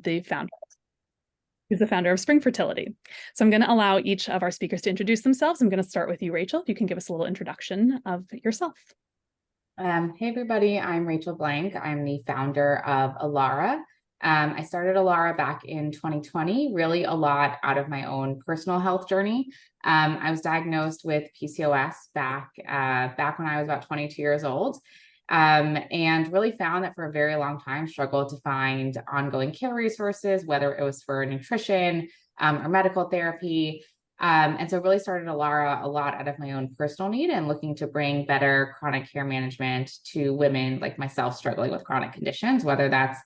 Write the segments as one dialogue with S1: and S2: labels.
S1: the founder. He's the founder of Spring Fertility. So I'm going to allow each of our speakers to introduce themselves. I'm going to start with you, Rachel. If you can give us a little introduction of yourself.
S2: Hey, everybody. I'm Rachel Blank. I'm the founder of Allara. I started Allara back in 2020, really a lot out of my own personal health journey. I was diagnosed with PCOS back when I was about 22 years old. And really found that for a very long time, struggled to find ongoing care resources, whether it was for nutrition or medical therapy. And so really started Allara a lot out of my own personal need and looking to bring better chronic care management to women like myself struggling with chronic conditions, whether that's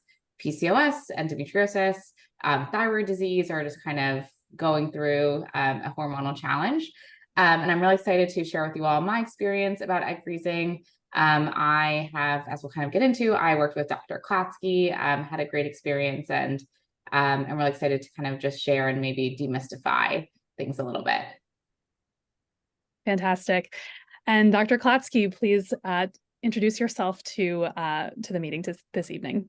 S2: PCOS, endometriosis, thyroid disease, or just kind of going through a hormonal challenge. And I'm really excited to share with you all my experience about egg freezing. I have, as we'll kind of get into, I worked with Dr. Klatsky, had a great experience, and I'm really excited to kind of just share and maybe demystify things a little bit.
S1: Fantastic. And Dr. Klatsky, please introduce yourself to the meeting this evening.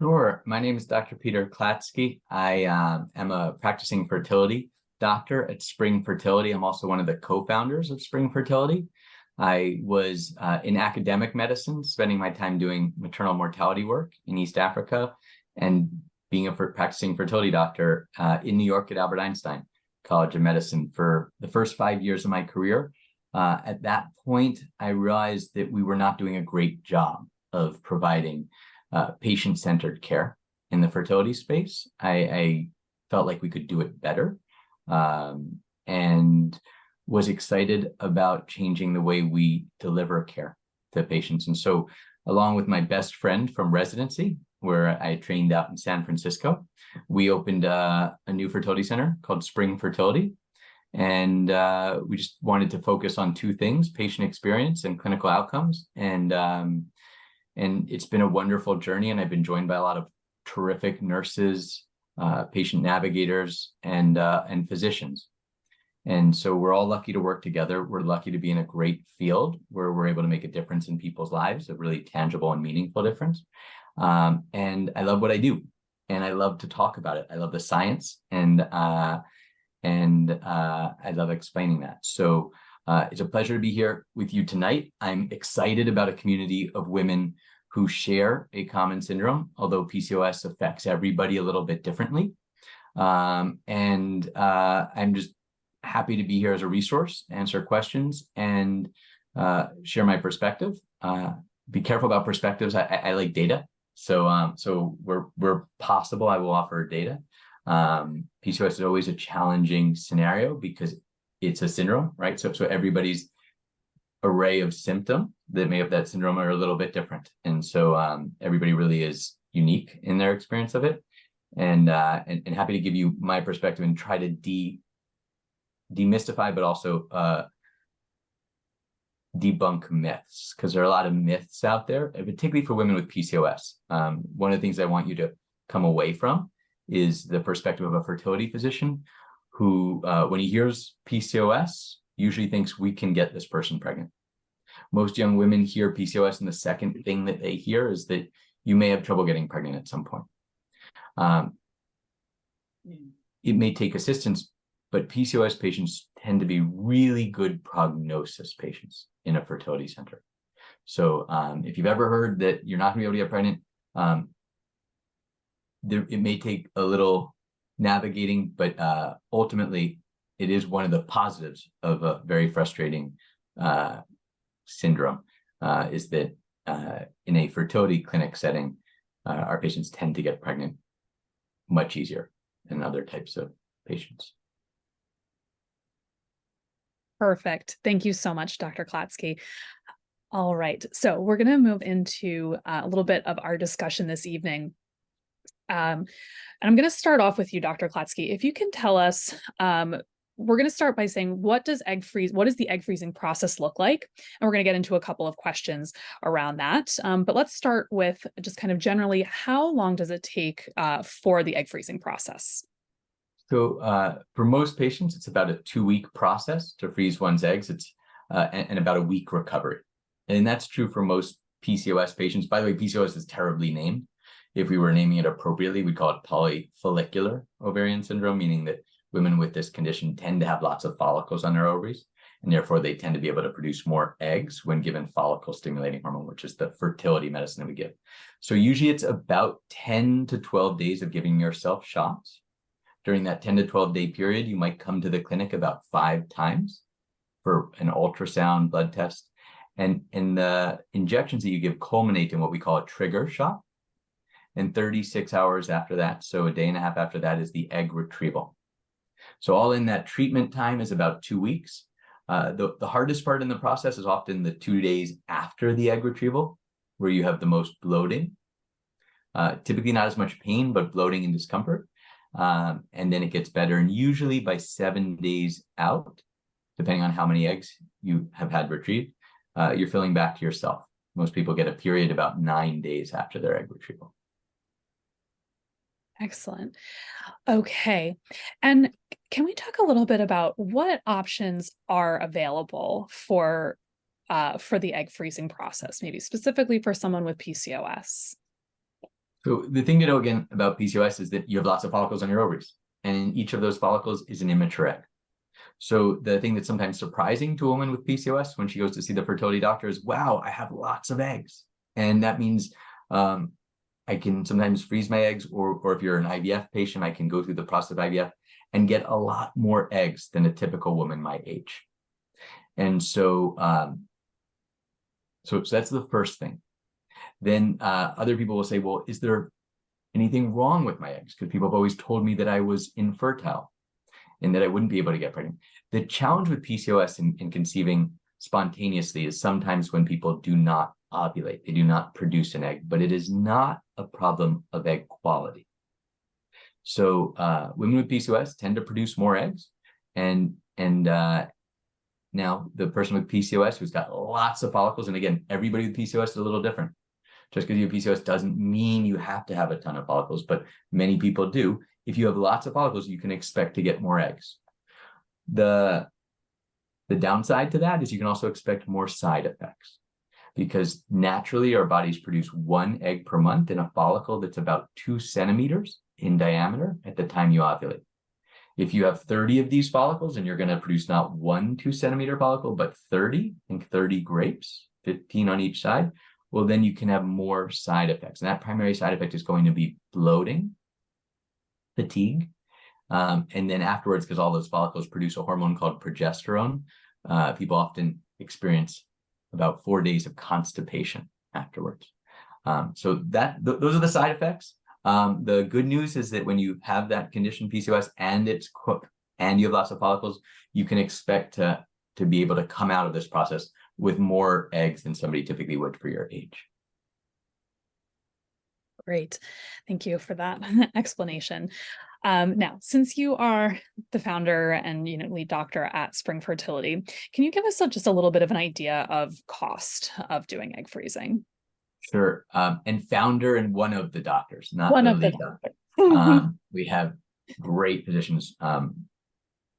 S3: Sure. My name is Dr. Peter Klatsky. I am a practicing fertility doctor at Spring Fertility. I'm also one of the co-founders of Spring Fertility. I was in academic medicine, spending my time doing maternal mortality work in East Africa and being a practicing fertility doctor in New York at Albert Einstein College of Medicine for the first 5 years of my career. At that point, I realized that we were not doing a great job of providing patient-centered care in the fertility space. I felt like we could do it better and was excited about changing the way we deliver care to patients. And so along with my best friend from residency, where I trained out in San Francisco, we opened a new fertility center called Spring Fertility. And we just wanted to focus on two things: patient experience and clinical outcomes. And it's been a wonderful journey. And I've been joined by a lot of terrific nurses, patient navigators, and physicians. And so we're all lucky to work together. We're lucky to be in a great field where we're able to make a difference in people's lives, a really tangible and meaningful difference. And I love what I do, and I love to talk about it. I love the science, and I love explaining that. So it's a pleasure to be here with you tonight. I'm excited about a community of women who share a common syndrome, although PCOS affects everybody a little bit differently. I'm just happy to be here as a resource, answer questions, and share my perspective. Be careful about perspectives. I like data. So where possible, I will offer data. PCOS is always a challenging scenario because it's a syndrome, right? So everybody's array of symptoms that may have that syndrome are a little bit different. And so everybody really is unique in their experience of it. And happy to give you my perspective and try to demystify, but also debunk myths, because there are a lot of myths out there, particularly for women with PCOS. One of the things I want you to come away from is the perspective of a fertility physician who, when he hears PCOS, usually thinks we can get this person pregnant. Most young women hear PCOS, and the second thing that they hear is that you may have trouble getting pregnant at some point. It may take assistance, but PCOS patients tend to be really good prognosis patients in a fertility center. So if you've ever heard that you're not going to be able to get pregnant, it may take a little navigating, but ultimately it is one of the positives of a very frustrating syndrome, is that in a fertility clinic setting, our patients tend to get pregnant much easier than other types of patients.
S1: Perfect. Thank you so much, Dr. Klatsky. All right, so we're going to move into a little bit of our discussion this evening. And I'm going to start off with you, Dr. Klatsky. If you can tell us, we're going to start by saying, what does the egg freezing process look like? And we're going to get into a couple of questions around that. But let's start with just kind of generally, how long does it take for the egg freezing process?
S3: So for most patients, it's about a 2-week process to freeze one's eggs. It's and about a week recovery. And that's true for most PCOS patients. By the way, PCOS is terribly named. If we were naming it appropriately, we'd call it polyfollicular ovarian syndrome, meaning that women with this condition tend to have lots of follicles on their ovaries, and therefore they tend to be able to produce more eggs when given follicle stimulating hormone, which is the fertility medicine that we give. So usually it's about 10 to 12 days of giving yourself shots. During that 10 to 12 day period, you might come to the clinic about 5 times for an ultrasound blood test. And the injections that you give culminate in what we call a trigger shot. And 36 hours after that, so a day and a half after that, is the egg retrieval. So all in, that treatment time is about 2 weeks. The hardest part in the process is often the 2 days after the egg retrieval, where you have the most bloating. Typically not as much pain, but bloating and discomfort. And then it gets better. And usually by 7 days out, depending on how many eggs you have had retrieved, you're feeling back to yourself. Most people get a period about 9 days after their egg retrieval.
S1: Excellent. Okay. And can we talk a little bit about what options are available for the egg freezing process, maybe specifically for someone with PCOS?
S3: So the thing to know again about PCOS is that you have lots of follicles on your ovaries, and in each of those follicles is an immature egg. So the thing that's sometimes surprising to a woman with PCOS when she goes to see the fertility doctor is, wow, I have lots of eggs. And that means I can sometimes freeze my eggs, or if you're an IVF patient, I can go through the process of IVF and get a lot more eggs than a typical woman my age. And so, so that's the first thing. Then other people will say, well, is there anything wrong with my eggs? Because people have always told me that I was infertile and that I wouldn't be able to get pregnant. The challenge with PCOS in conceiving spontaneously is sometimes when people do not ovulate, they do not produce an egg, but it is not a problem of egg quality. So women with PCOS tend to produce more eggs, and now the person with PCOS who's got lots of follicles, and again, everybody with PCOS is a little different. Just because you have PCOS doesn't mean you have to have a ton of follicles, but many people do. If you have lots of follicles, you can expect to get more eggs. The downside to that is you can also expect more side effects, because naturally our bodies produce 1 egg per month in a follicle that's about 2 centimeters in diameter at the time you ovulate. If you have 30 of these follicles and you're going to produce not 1 2-centimeter follicle, but 30, think 30 grapes, 15 on each side, well, then you can have more side effects. And that primary side effect is going to be bloating, fatigue, and then afterwards, because all those follicles produce a hormone called progesterone, people often experience about 4 days of constipation afterwards. So those are the side effects. The good news is that when you have that condition, PCOS, and it's and you have lots of follicles, you can expect to be able to come out of this process with more eggs than somebody typically would for your age.
S1: Great. Thank you for that explanation. Now, since you are the founder and lead doctor at Spring Fertility, can you give us just a little bit of an idea of cost of doing egg freezing?
S3: Sure. And founder and one of the doctors, not
S1: One
S3: the
S1: of the
S3: lead doctor. We have great physicians,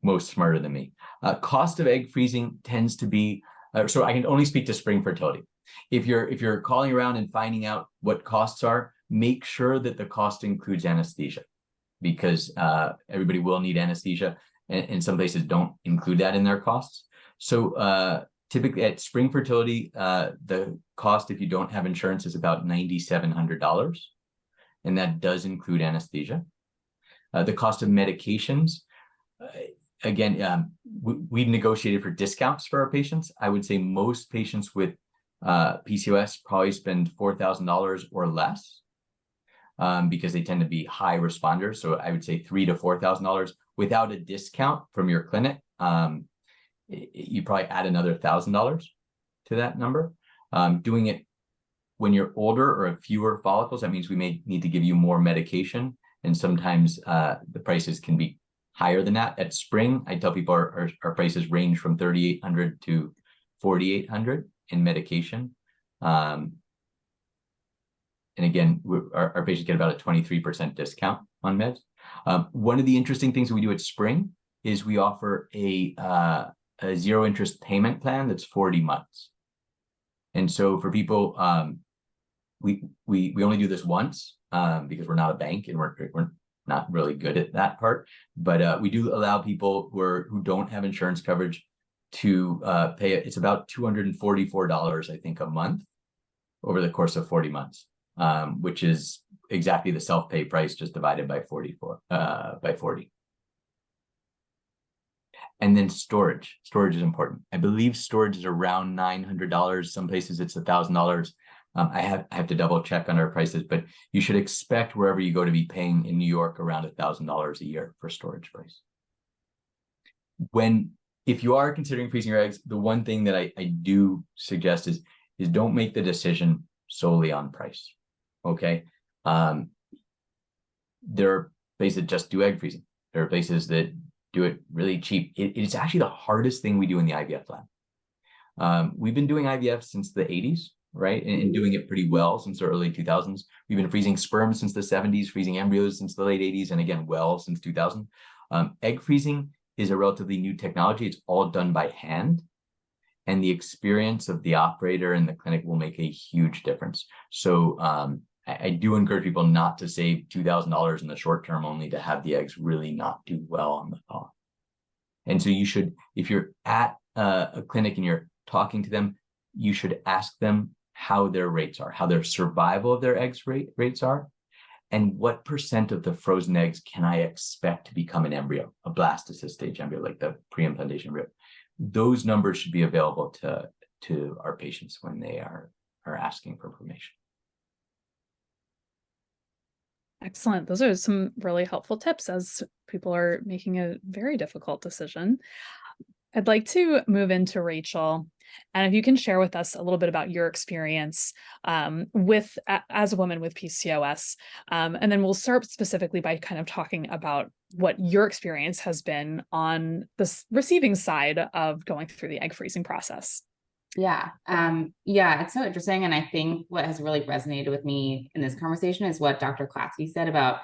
S3: most smarter than me. Cost of egg freezing tends to be, so I can only speak to Spring Fertility. If you're calling around and finding out what costs are, make sure that the cost includes anesthesia, because everybody will need anesthesia, and some places don't include that in their costs. So typically at Spring Fertility, the cost, if you don't have insurance, is about $9,700, and that does include anesthesia. The cost of medications, again, we've negotiated for discounts for our patients. I would say most patients with PCOS probably spend $4,000 or less, because they tend to be high responders. So I would say $3,000 to $4,000 without a discount from your clinic. You probably add another $1,000 to that number. Doing it when you're older or have fewer follicles, that means we may need to give you more medication, and sometimes the prices can be higher than that. At Spring, I tell people our prices range from $3,800 to $4,800 in medication. And again, our patients get about a 23% discount on meds. One of the interesting things that we do at Spring is we offer a zero interest payment plan that's 40 months. And so for people, we only do this once. because we're not a bank and we're not really good at that part. But we do allow people who don't have insurance coverage to pay it. It's about $244, I think, a month over the course of 40 months, which is exactly the self-pay price just divided by 40. And then storage. Storage is important. I believe storage is around $900. Some places it's $1,000. I have to double check on our prices, but you should expect wherever you go to be paying in New York around $1,000 a year for storage price. If you are considering freezing your eggs, the one thing that I do suggest is don't make the decision solely on price. Okay. There are places that just do egg freezing. There are places that do it really cheap. It's actually the hardest thing we do in the IVF lab. We've been doing IVF since the 80s, right? And doing it pretty well since the early 2000s. We've been freezing sperm since the 70s, freezing embryos since the late 80s, and again, well since 2000. Egg freezing is a relatively new technology. It's all done by hand. And the experience of the operator in the clinic will make a huge difference. So I do encourage people not to save $2,000 in the short term only to have the eggs really not do well on the thaw. And so you should, if you're at a clinic and you're talking to them, you should ask them how their rates are, how their survival of their eggs rates are, and what % of the frozen eggs can I expect to become an embryo, a blastocyst stage embryo, like the pre-implantation embryo. Those numbers should be available to our patients when they are asking for information.
S1: Excellent. Those are some really helpful tips as people are making a very difficult decision. I'd like to move into Rachel, and if you can share with us a little bit about your experience as a woman with PCOS, and then we'll start specifically by kind of talking about what your experience has been on the receiving side of going through the egg freezing process.
S2: Yeah. It's so interesting. And I think what has really resonated with me in this conversation is what Dr. Klatsky said about,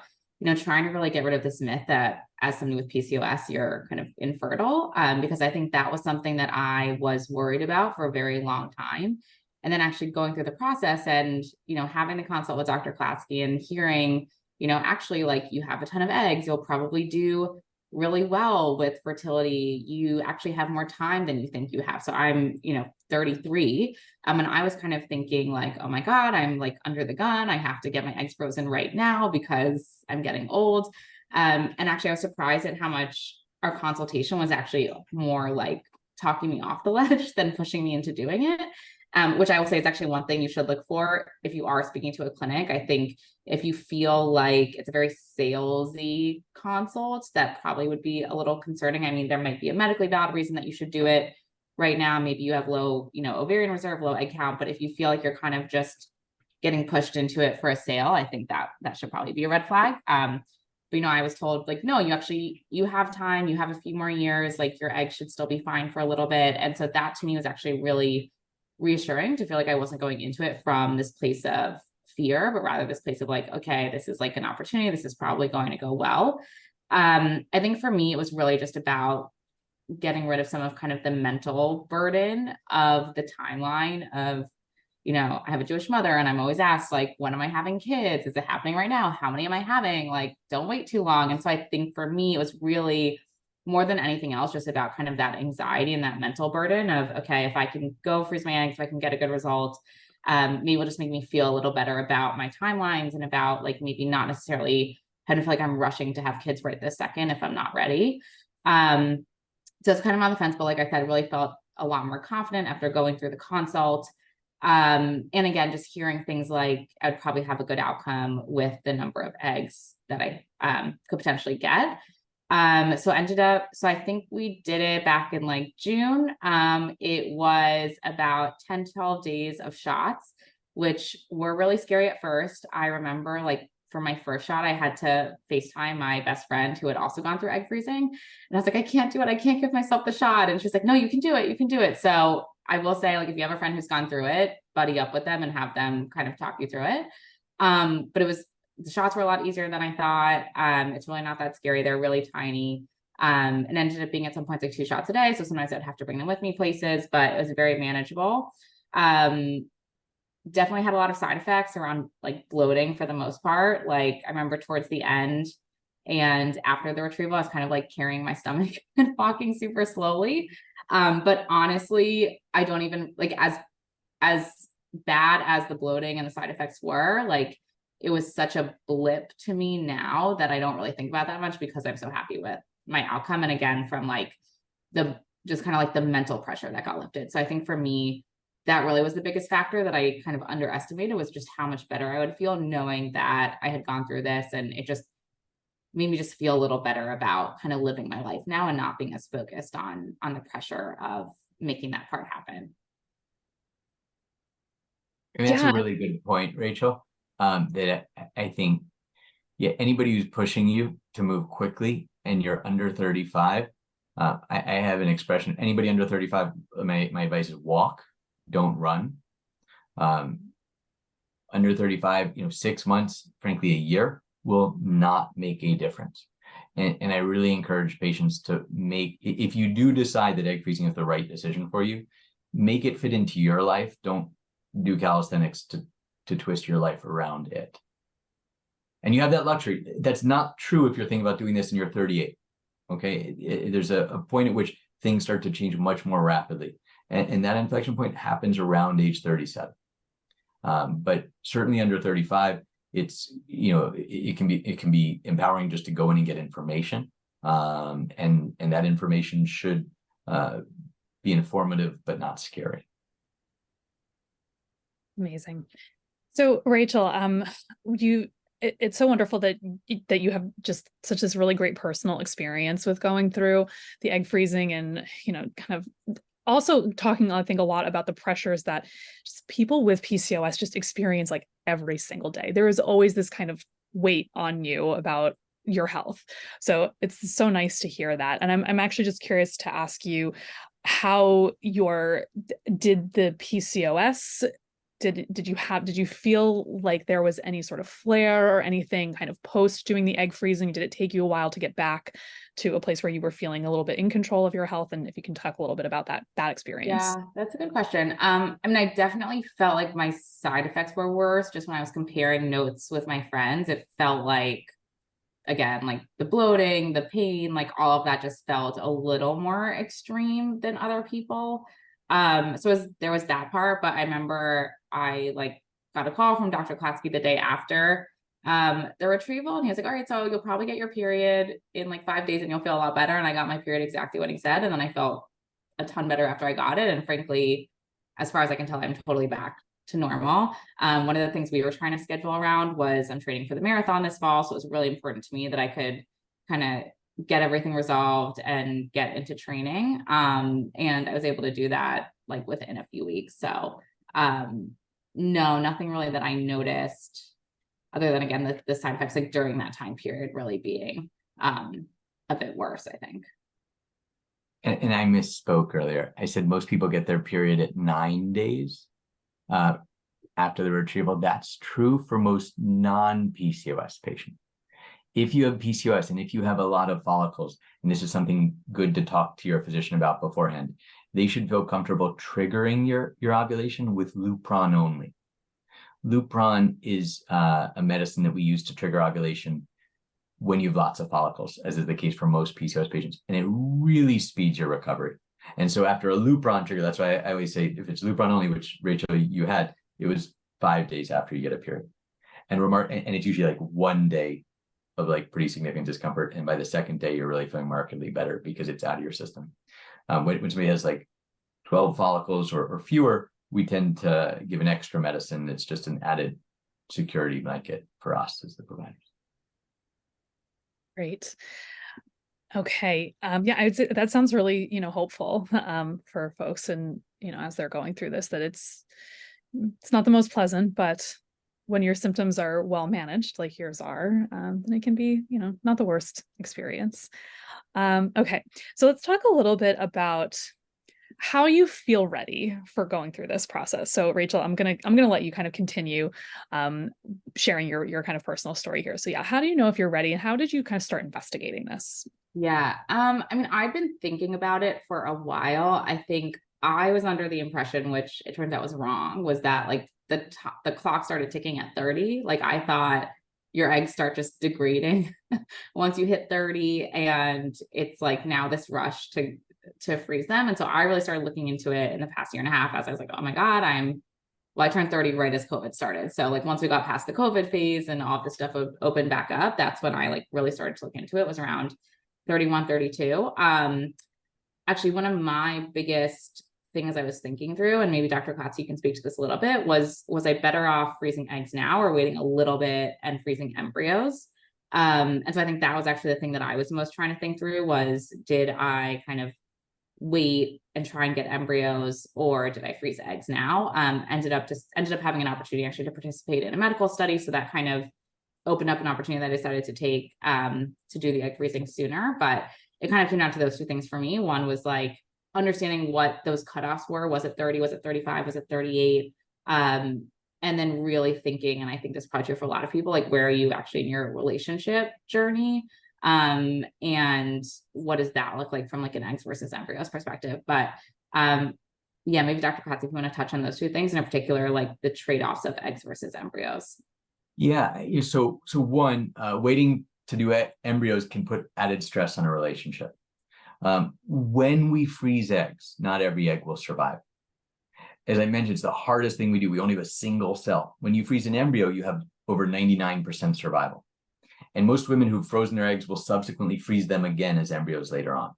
S2: trying to really get rid of this myth that as somebody with PCOS, you're kind of infertile. Because I think that was something that I was worried about for a very long time. And then actually going through the process and, having the consult with Dr. Klatsky and hearing, actually, like, you have a ton of eggs, you'll probably do really well with fertility. You actually have more time than you think you have. So I'm, 33. And I was kind of thinking like, oh my God, I'm like under the gun. I have to get my eggs frozen right now because I'm getting old. And actually I was surprised at how much our consultation was actually more like talking me off the ledge than pushing me into doing it. Which I will say is actually one thing you should look for if you are speaking to a clinic. I think if you feel like it's a very salesy consult, that probably would be a little concerning. I mean, there might be a medically valid reason that you should do it right now. Maybe you have low, ovarian reserve, low egg count, but if you feel like you're kind of just getting pushed into it for a sale, I think that should probably be a red flag. But, I was told like, no, you have time, you have a few more years, like your eggs should still be fine for a little bit. And so that to me was actually really reassuring to feel like I wasn't going into it from this place of fear, but rather this place of like, okay, this is like an opportunity. This is probably going to go well. I think for me, it was really just about getting rid of some of kind of the mental burden of the timeline of, I have a Jewish mother and I'm always asked like, when am I having kids? Is it happening right now? How many am I having? Like, don't wait too long. And so I think for me, it was really more than anything else, just about kind of that anxiety and that mental burden of, okay, if I can go freeze my eggs, if I can get a good result, maybe it'll just make me feel a little better about my timelines and about like maybe not necessarily kind of feel like I'm rushing to have kids right this second if I'm not ready. So it's kind of on the fence, but like I said, I really felt a lot more confident after going through the consult. And again, just hearing things like I'd probably have a good outcome with the number of eggs that I could potentially get. So I think we did it back in like June. It was about 10, 12 days of shots, which were really scary at first. I remember like for my first shot, I had to FaceTime my best friend who had also gone through egg freezing. And I was like, I can't do it. I can't give myself the shot. And she's like, no, you can do it. You can do it. So I will say, like, if you have a friend who's gone through it, buddy up with them and have them kind of talk you through it. But the shots were a lot easier than I thought. It's really not that scary. They're really tiny. And ended up being at some points like 2 shots a day. So sometimes I'd have to bring them with me places, but it was very manageable. definitely had a lot of side effects around like bloating for the most part. Like I remember towards the end and after the retrieval, I was kind of like carrying my stomach and walking super slowly. But honestly, I don't even like as bad as the bloating and the side effects were, like it was such a blip to me now that I don't really think about that much because I'm so happy with my outcome. And again, from like the just kind of like the mental pressure that got lifted. So I think for me, that really was the biggest factor that I kind of underestimated, was just how much better I would feel knowing that I had gone through this, and it just made me just feel a little better about kind of living my life now and not being as focused on the pressure of making that part happen.
S3: I mean, that's a
S1: Yeah.
S3: really good point, Rachel. That I think, yeah, anybody who's pushing you to move quickly and you're under 35, I have an expression, anybody under 35, my advice is walk, don't run. Under 35, 6 months, frankly, a year will not make a difference. And I really encourage patients to make, if you do decide that egg freezing is the right decision for you, make it fit into your life. Don't do calisthenics to twist your life around it. And you have that luxury. That's not true if you're thinking about doing this and you're 38. Okay. There's a point at which things start to change much more rapidly. And that inflection point happens around age 37. But certainly under 35, it's, it can be empowering just to go in and get information. And that information should be informative, but not scary.
S1: Amazing. So Rachel, it's so wonderful that you have just such this really great personal experience with going through the egg freezing, and kind of also talking, I think, a lot about the pressures that just people with PCOS just experience like every single day. There is always this kind of weight on you about your health. So it's so nice to hear that. And I'm actually just curious to ask you how did the PCOS, did you feel like there was any sort of flare or anything kind of post doing the egg freezing? Did it take you a while to get back to a place where you were feeling a little bit in control of your health? And if you can talk a little bit about that experience.
S2: Yeah, that's a good question. I mean, I definitely felt like my side effects were worse just when I was comparing notes with my friends. It felt like, again, like the bloating, the pain, like all of that just felt a little more extreme than other people. So there was that part, but I remember I like got a call from Dr. Klatsky the day after the retrieval, and he was like, all right, so you'll probably get your period in like 5 days and you'll feel a lot better. And I got my period exactly what he said. And then I felt a ton better after I got it. And frankly, as far as I can tell, I'm totally back to normal. One of the things we were trying to schedule around was I'm training for the marathon this fall. So it was really important to me that I could kind of get everything resolved and get into training. And I was able to do that like within a few weeks. So no, nothing really that I noticed other than, again, the side effects like during that time period really being a bit worse, I think.
S3: And I misspoke earlier. I said most people get their period at 9 days after the retrieval. That's true for most non-PCOS patients. If you have PCOS and if you have a lot of follicles, and this is something good to talk to your physician about beforehand, they should feel comfortable triggering your ovulation with Lupron only. Lupron is a medicine that we use to trigger ovulation when you have lots of follicles, as is the case for most PCOS patients, and it really speeds your recovery. And so after a Lupron trigger, that's why I always say if it's Lupron only, which Rachel, you had, it was 5 days after you get a period. And it's usually like 1 day of like pretty significant discomfort. And by the second day, you're really feeling markedly better because it's out of your system. When somebody has like 12 follicles or fewer, we tend to give an extra medicine that's just an added security blanket for us as the providers.
S1: Great. Okay. Yeah, I'd say that sounds really, hopeful for folks, and as they're going through this, that it's not the most pleasant, but when your symptoms are well managed, like yours are, then it can be, not the worst experience. Okay, so let's talk a little bit about how you feel ready for going through this process. So Rachel, I'm gonna let you kind of continue sharing your kind of personal story here. So yeah, how do you know if you're ready, and how did you kind of start investigating this?
S2: Yeah. I mean, I've been thinking about it for a while. I think I was under the impression, which it turns out was wrong, was that like the clock started ticking at 30. Like I thought your eggs start just degrading once you hit 30, and it's like now this rush to freeze them. And so I really started looking into it in the past year and a half, as I was like, oh my God, I turned 30 right as COVID started. So like once we got past the COVID phase and all this stuff opened back up, that's when I like really started to look into it. Was around 31, 32. Actually, one of my biggest things I was thinking through, and maybe Dr. Klatsky can speak to this a little bit, was I better off freezing eggs now or waiting a little bit and freezing embryos? And so I think that was actually the thing that I was most trying to think through was, did I kind of wait and try and get embryos, or did I freeze eggs now? Ended up having an opportunity actually to participate in a medical study. So that kind of opened up an opportunity that I decided to take to do the egg freezing sooner. But it kind of came down to those two things for me. One was like understanding what those cutoffs were. Was it 30? Was it 35? Was it 38? And then really thinking, and I think this is probably true for a lot of people, like where are you actually in your relationship journey? And what does that look like from like an eggs versus embryos perspective? But yeah, maybe Dr. Klatsky, if you want to touch on those two things, and in particular, like the trade-offs of eggs versus embryos.
S3: Yeah. So one, waiting to do embryos can put added stress on a relationship. When we freeze eggs, not every egg will survive. As I mentioned, it's the hardest thing we do. We only have a single cell. When you freeze an embryo, you have over 99% survival. And most women who've frozen their eggs will subsequently freeze them again as embryos later on.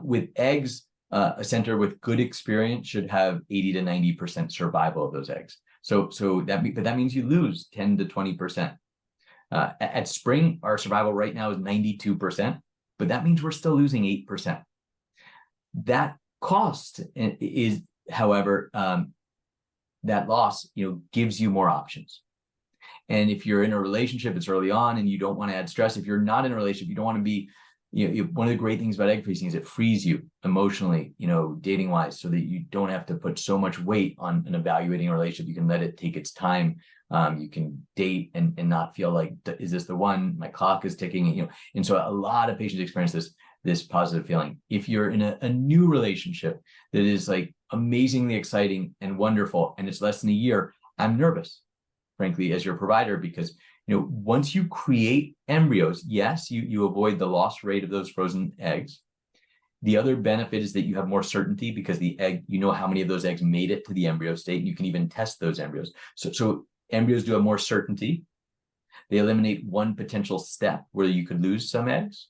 S3: With eggs, a center with good experience should have 80 to 90% survival of those eggs. So that means you lose 10 to 20%. At Spring, our survival right now is 92%, but that means we're still losing 8%. That cost is, however, that loss, gives you more options. And if you're in a relationship, it's early on and you don't want to add stress. If you're not in a relationship, you don't want to be, one of the great things about egg freezing is it frees you emotionally, dating wise, so that you don't have to put so much weight on an evaluating a relationship. You can let it take its time. You can date and not feel like, is this the one? My clock is ticking, And so a lot of patients experience this positive feeling. If you're in a new relationship that is like amazingly exciting and wonderful, and it's less than a year, I'm nervous, frankly, as your provider, because once you create embryos, yes, you avoid the loss rate of those frozen eggs. The other benefit is that you have more certainty because the egg, how many of those eggs made it to the embryo state, and you can even test those embryos. So embryos do have more certainty. They eliminate one potential step where you could lose some eggs.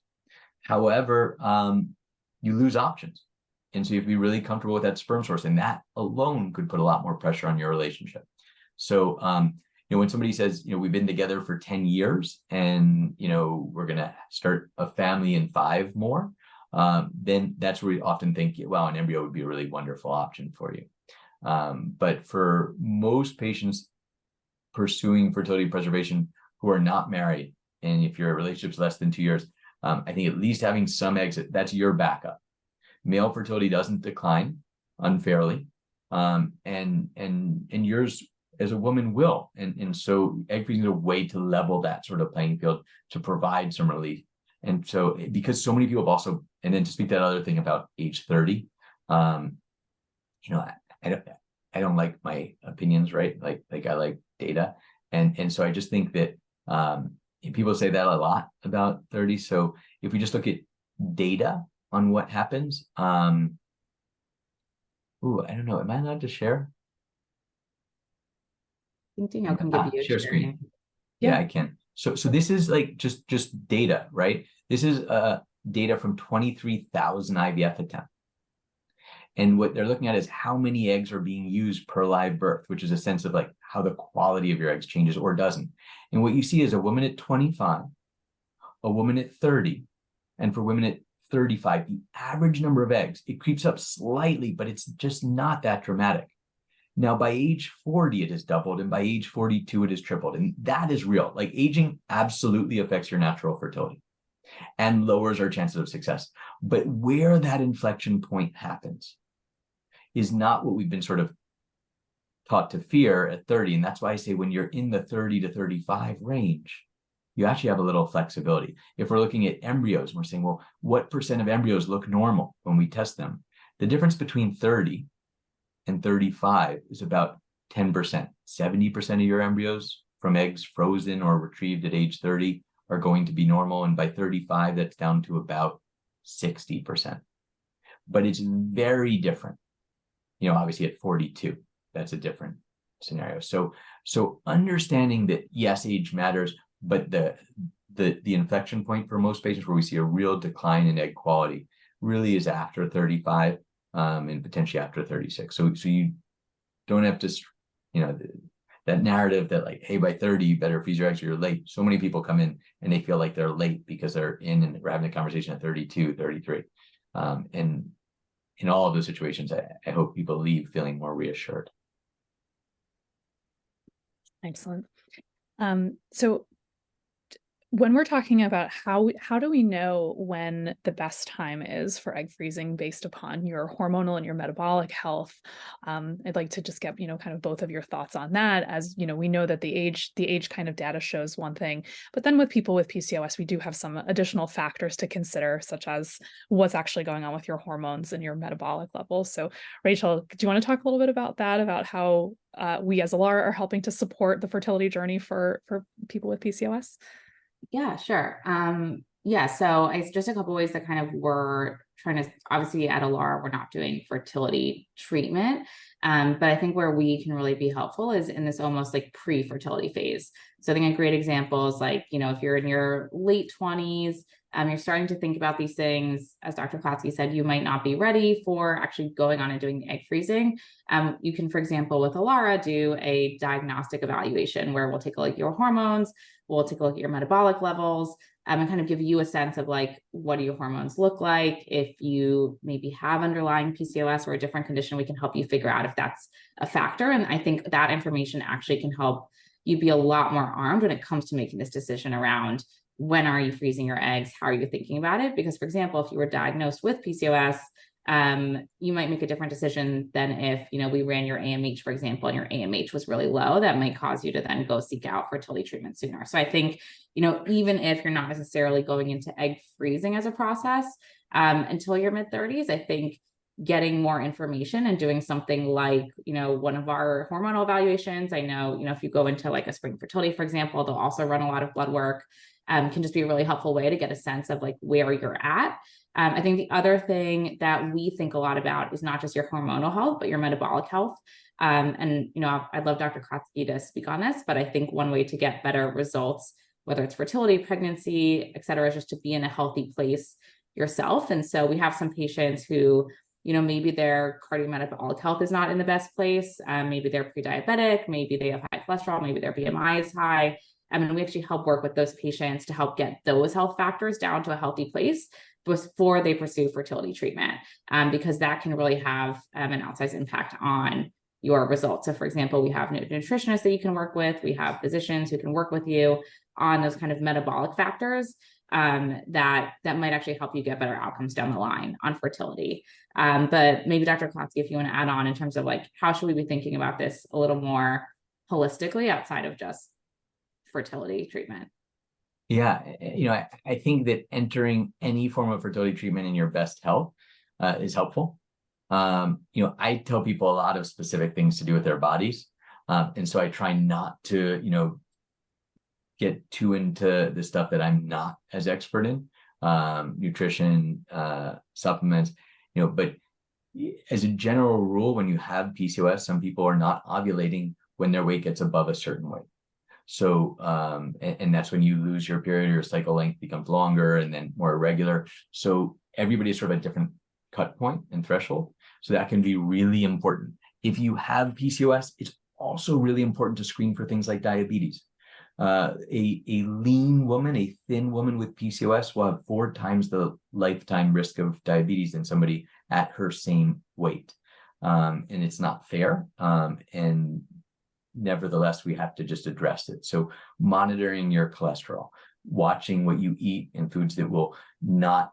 S3: However, you lose options. And so you have to be really comfortable with that sperm source, and that alone could put a lot more pressure on your relationship. So, when somebody says, we've been together for 10 years and, we're going to start a family in 5 more, then that's where we often think, wow, an embryo would be a really wonderful option for you. But for most patients pursuing fertility preservation who are not married, and if your relationship's less than 2 years, I think at least having some eggs, that's your backup. Male fertility doesn't decline unfairly, and yours as a woman will. And so egg freezing is a way to level that sort of playing field to provide some relief. And so because so many people have also, and then to speak to that other thing about age 30, I don't like my opinions, right? Like I like data. And so I just think that people say that a lot about 30. So if we just look at data on what happens, I don't know. Am I allowed to share?
S2: I think Danielle can give you a
S3: share screen.
S1: Yeah,
S3: I can. So this is like just data, right? This is data from 23,000 IVF attempts. And what they're looking at is how many eggs are being used per live birth, which is a sense of like how the quality of your eggs changes or doesn't. And what you see is a woman at 25, a woman at 30, and for women at 35, the average number of eggs, it creeps up slightly, but it's just not that dramatic. Now, by age 40, it has doubled, and by age 42, it has tripled. And that is real. Like aging absolutely affects your natural fertility and lowers our chances of success. But where that inflection point happens is not what we've been sort of taught to fear at 30. And that's why I say when you're in the 30 to 35 range, you actually have a little flexibility. If we're looking at embryos, we're saying, well, what percent of embryos look normal when we test them? The difference between 30 and 35 is about 10%, 70% of your embryos from eggs frozen or retrieved at age 30 are going to be normal. And by 35, that's down to about 60%. But it's very different. Obviously at 42, that's a different scenario. So understanding that, yes, age matters, but the inflection point for most patients where we see a real decline in egg quality really is after 35 and potentially after 36. So you don't have to, that narrative that like, hey, by 30, you better freeze your eggs or you're late. So many people come in and they feel like they're late because they're and we're having a conversation at 32, 33. And in all of those situations, I hope people leave feeling more reassured.
S1: Excellent. So when we're talking about how do we know when the best time is for egg freezing based upon your hormonal and your metabolic health, I'd like to just get, kind of both of your thoughts on that. As we know that the age kind of data shows one thing, but then with people with PCOS, we do have some additional factors to consider, such as what's actually going on with your hormones and your metabolic levels. So Rachel, do you want to talk a little bit about that, about how we as Allara are helping to support the fertility journey for people with PCOS?
S2: Yeah, sure. So it's just a couple ways that kind of we're trying to, obviously at Allara, we're not doing fertility treatment. But I think where we can really be helpful is in this almost like pre-fertility phase. So I think a great example is like, if you're in your late 20s, you're starting to think about these things, as Dr. Klatsky said, you might not be ready for actually going on and doing egg freezing. You can, for example, with Allara, do a diagnostic evaluation where we'll take a look at your hormones, we'll take a look at your metabolic levels, and kind of give you a sense of like, what do your hormones look like? If you maybe have underlying PCOS or a different condition, we can help you figure out if that's a factor. And I think that information actually can help you be a lot more armed when it comes to making this decision around when are you freezing your eggs? How are you thinking about it? Because, for example, if you were diagnosed with PCOS, you might make a different decision than if, we ran your AMH, for example, and your AMH was really low. That might cause you to then go seek out fertility treatment sooner. So I think, even if you're not necessarily going into egg freezing as a process until your mid-30s, I think getting more information and doing something like, one of our hormonal evaluations. I know, if you go into like a Spring Fertility, for example, they'll also run a lot of blood work, can just be a really helpful way to get a sense of like where you're at. I think the other thing that we think a lot about is not just your hormonal health, but your metabolic health. I'd love Dr. Klatsky to speak on this, but I think one way to get better results, whether it's fertility, pregnancy, et cetera, is just to be in a healthy place yourself. And so we have some patients who, maybe their cardiometabolic health is not in the best place. Maybe they're pre-diabetic, maybe they have high cholesterol, maybe their BMI is high. And we actually help work with those patients to help get those health factors down to a healthy place before they pursue fertility treatment, because that can really have an outsized impact on your results. So for example, we have nutritionists that you can work with. We have physicians who can work with you on those kind of metabolic factors that might actually help you get better outcomes down the line on fertility. But maybe Dr. Klatsky, if you want to add on in terms of like, how should we be thinking about this a little more holistically outside of just fertility treatment?
S3: Yeah, I think that entering any form of fertility treatment in your best health is helpful. I tell people a lot of specific things to do with their bodies. And so I try not to, get too into the stuff that I'm not as expert in, nutrition, supplements, but as a general rule, when you have PCOS, some people are not ovulating when their weight gets above a certain weight. So, and that's when you lose your period, your cycle length becomes longer and then more irregular. So everybody is sort of a different cut point and threshold. So that can be really important. If you have PCOS, it's also really important to screen for things like diabetes. A lean woman, a thin woman with PCOS will have 4 times the lifetime risk of diabetes than somebody at her same weight. And it's not fair. And nevertheless, we have to just address it. So monitoring your cholesterol, watching what you eat and foods that will not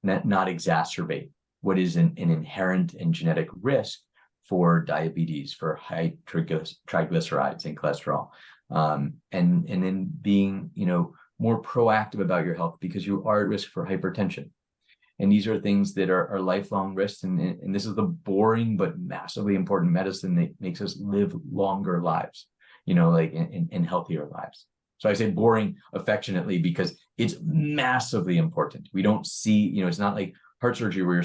S3: exacerbate what is an inherent and genetic risk for diabetes, for high triglycerides and cholesterol, and then being more proactive about your health because you are at risk for hypertension. And these are things that are lifelong risks. And this is the boring but massively important medicine that makes us live longer lives, like in healthier lives. So I say boring affectionately because it's massively important. We don't see, it's not like heart surgery where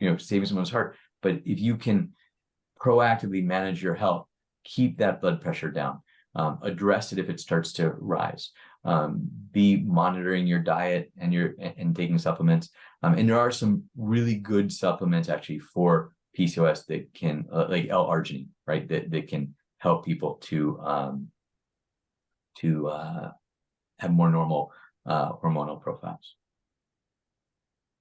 S3: you're, saving someone's heart. But if you can proactively manage your health, keep that blood pressure down, address it if it starts to rise, be monitoring your diet and taking supplements. And there are some really good supplements actually for PCOS that can, like L-arginine, right? That can help people to have more normal hormonal profiles.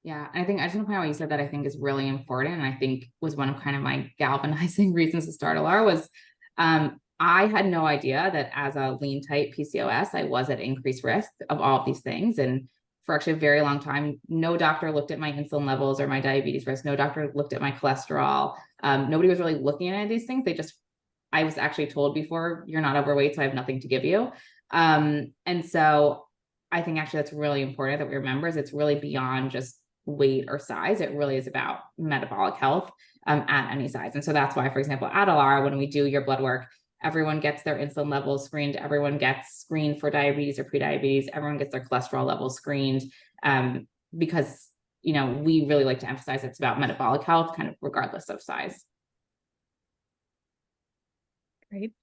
S2: Yeah, I think I just want to point out what you said that I think is really important. And I think was one of kind of my galvanizing reasons to start Allara was I had no idea that as a lean type PCOS, I was at increased risk of all of these things. And for actually a very long time, no doctor looked at my insulin levels or my diabetes risk. No doctor looked at my cholesterol. Nobody was really looking at any of these things. I was actually told before, you're not overweight, so I have nothing to give you. And so I think actually that's really important that we remember is it's really beyond just weight or size. It really is about metabolic health at any size. And so that's why, for example, at Allara, when we do your blood work, everyone gets their insulin levels screened. Everyone gets screened for diabetes or prediabetes. Everyone gets their cholesterol levels screened because, we really like to emphasize it's about metabolic health, kind of regardless of size.
S1: Great.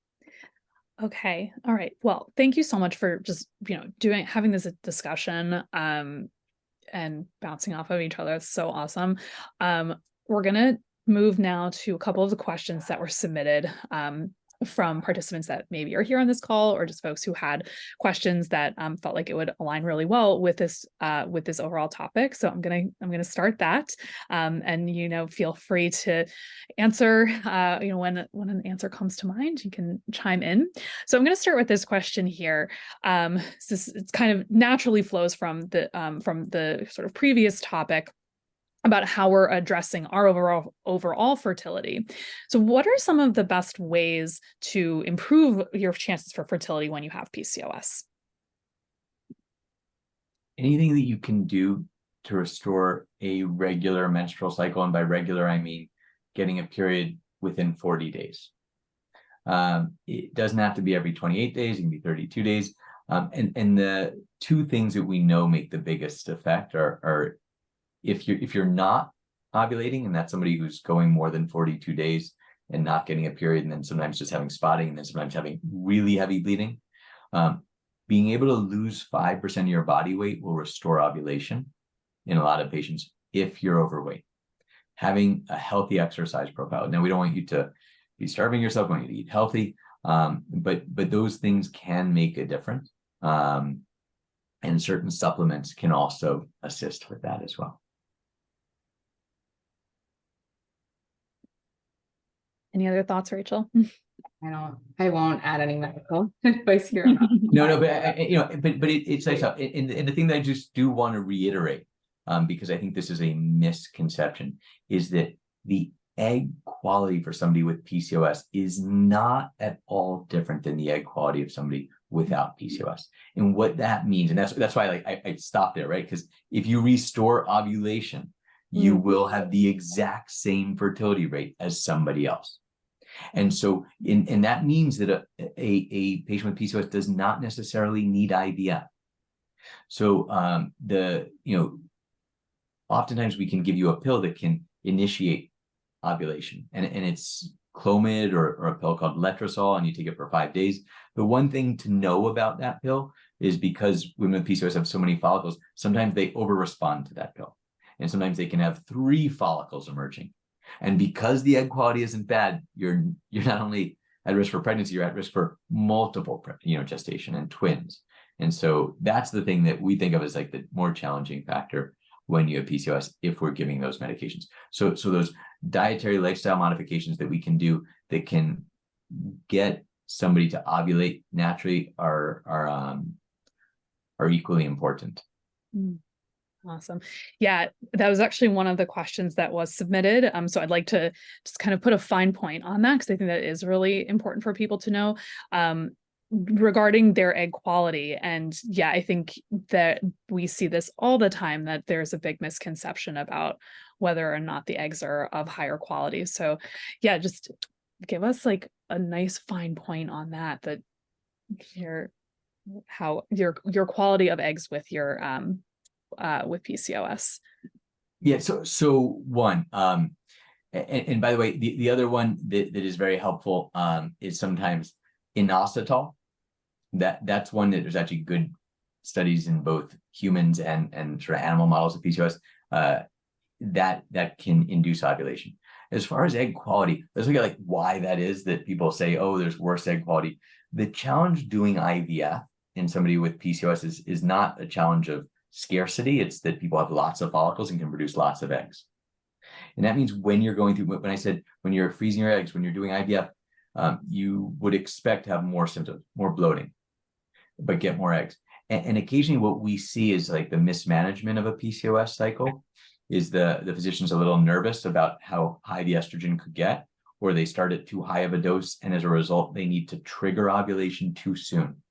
S1: Okay. All right. Well, thank you so much for just, having this discussion and bouncing off of each other. It's so awesome. We're going to move now to a couple of the questions that were submitted from participants that maybe are here on this call, or just folks who had questions that felt like it would align really well with this overall topic. So I'm gonna start that, and feel free to answer. When an answer comes to mind, you can chime in. So I'm gonna start with this question here. It's kind of naturally flows from the sort of previous topic about how we're addressing our overall fertility. So what are some of the best ways to improve your chances for fertility when you have PCOS?
S3: Anything that you can do to restore a regular menstrual cycle, and by regular, I mean getting a period within 40 days. It doesn't have to be every 28 days, it can be 32 days. And the two things that we know make the biggest effect are if you're not ovulating, and that's somebody who's going more than 42 days and not getting a period, and then sometimes just having spotting, and then sometimes having really heavy bleeding, being able to lose 5% of your body weight will restore ovulation in a lot of patients if you're overweight. Having a healthy exercise profile. Now, we don't want you to be starving yourself, we want you to eat healthy, but those things can make a difference. And certain supplements can also assist with that as well.
S1: Any other thoughts, Rachel?
S2: I won't add any medical advice here.
S3: No, but it's nice. And the thing that I just do want to reiterate, because I think this is a misconception, is that the egg quality for somebody with PCOS is not at all different than the egg quality of somebody without PCOS. And what that means, and that's why I stopped there, right? Because if you restore ovulation, you will have the exact same fertility rate as somebody else. And so, and that means that a patient with PCOS does not necessarily need IVF. So oftentimes we can give you a pill that can initiate ovulation, and it's Clomid or a pill called Letrozole, and you take it for 5 days. The one thing to know about that pill is because women with PCOS have so many follicles, sometimes they over-respond to that pill. And sometimes they can have 3 follicles emerging. And because the egg quality isn't bad, you're not only at risk for pregnancy, you're at risk for multiple gestation and twins. And so that's the thing that we think of as like the more challenging factor when you have PCOS, if we're giving those medications. So those dietary lifestyle modifications that we can do that can get somebody to ovulate naturally are equally important.
S1: Awesome. Yeah, that was actually one of the questions that was submitted. So I'd like to just kind of put a fine point on that, because I think that is really important for people to know. regarding their egg quality. And yeah, I think that we see this all the time, that there's a big misconception about whether or not the eggs are of higher quality. So yeah, just give us like a nice fine point on that, that your how your quality of eggs with your with PCOS.
S3: Yeah. So one, and by the way, the other one that is very helpful is sometimes inositol. That's one that there's actually good studies in both humans and sort of animal models of PCOS that can induce ovulation. As far as egg quality, let's look at like why that is that people say, oh, there's worse egg quality. The challenge doing IVF in somebody with PCOS is not a challenge of scarcity. It's that people have lots of follicles and can produce lots of eggs. And that means when you're going through, when I said, when you're freezing your eggs, when you're doing IVF, you would expect to have more symptoms, more bloating, but get more eggs. And occasionally what we see is like the mismanagement of a PCOS cycle is the physician's a little nervous about how high the estrogen could get, or they start at too high of a dose. And as a result, they need to trigger ovulation too soon.